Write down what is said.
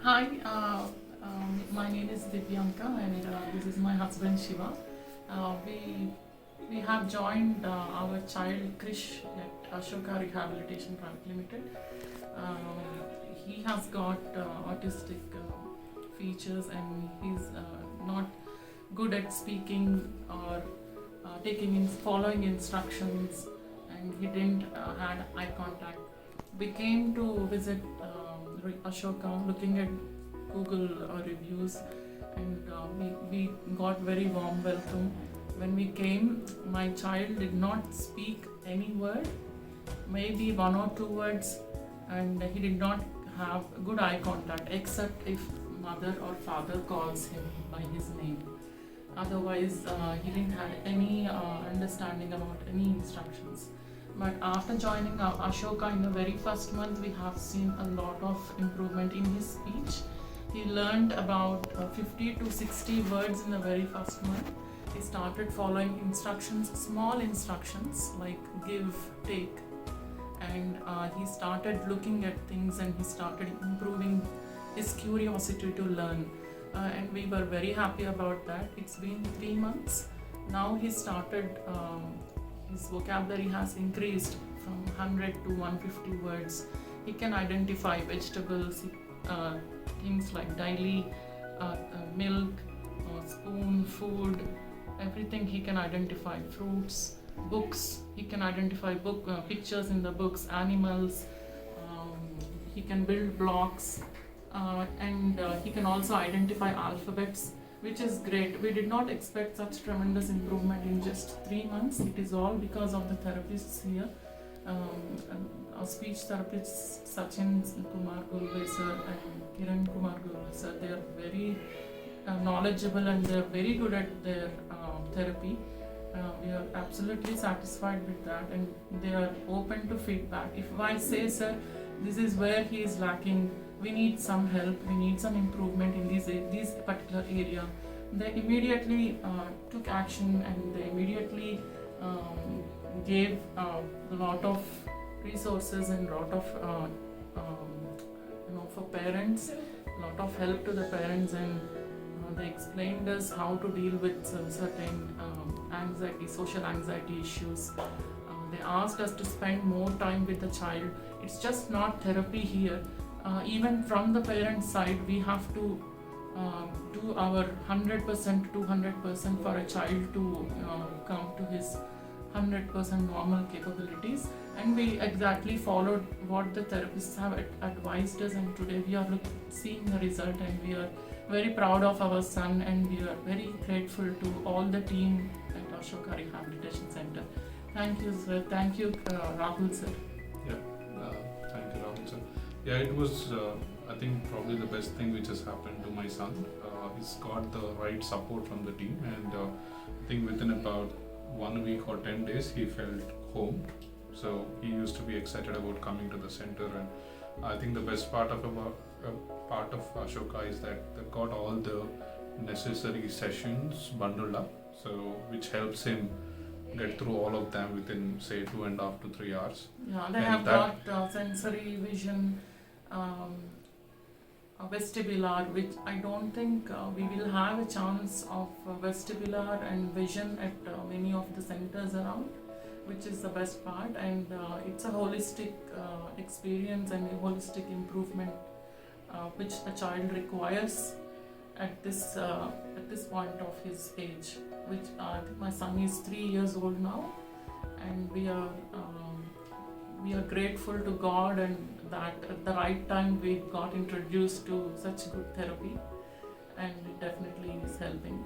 Hi, my name is Divyanka and this is my husband Shiva. We have joined our child Krish at Ashoka Rehabilitation Private Limited. He has got autistic features and he's not good at speaking or following instructions, and he didn't had eye contact. We came to visit Ashoka looking at Google reviews, and we got very warm welcome. When we came, my child did not speak any word, maybe one or two words, and he did not have good eye contact except if mother or father calls him by his name. Otherwise, he didn't have any understanding about any instructions. But after joining Ashoka in the very first month, we have seen a lot of improvement in his speech. He learned about 50 to 60 words in the very first month. He started following instructions, small instructions like give, take, and he started looking at things and he started improving his curiosity to learn. And we were very happy about that. It's been 3 months. Now he started. His vocabulary has increased from 100 to 150 words. He can identify vegetables, things like daily, milk, spoon, food, everything he can identify. Fruits, books, he can identify pictures in the books, animals. He can build blocks, and he can also identify alphabets, which is great. We did not expect such tremendous improvement in just 3 months. It is all because of the therapists here. Our speech therapists, Sachin Kumar Gulve sir and Kiran Kumar Gulve sir, they are very knowledgeable and they are very good at their therapy. We are absolutely satisfied with that, and they are open to feedback. If I say, sir, this is where he is lacking, we need some help, we need some improvement in this particular area, they immediately took action, and they immediately gave a lot of resources and lot of for parents, a lot of help to the parents, and they explained us how to deal with certain anxiety, social anxiety issues. They asked us to spend more time with the child. It's just not therapy here. Even from the parent side, we have to do our 100% to 200% for a child to come to his 100% normal capabilities. And we exactly followed what the therapists have advised us, and today we are seeing the result, and we are very proud of our son, and we are very grateful to all the team at Ashoka Rehabilitation Center. Thank you, sir. Thank you, Rahul, sir. Yeah, thank you, Rahul sir. Yeah, it was, I think, probably the best thing which has happened to my son. He's got the right support from the team, and I think within about 1 week or 10 days, he felt home. So he used to be excited about coming to the center, and I think the best part of Ashoka is that they've got all the necessary sessions bundled up, so which helps him get through all of them within, say, 2.5 to 3 hours. Yeah, they have got sensory vision, vestibular, which I don't think we will have a chance of vestibular and vision at many of the centers around, which is the best part, and it's a holistic experience and a holistic improvement which a child requires at this point of his age, which I think my son is 3 years old now, and we are grateful to God, and that at the right time we got introduced to such good therapy, and it definitely is helping.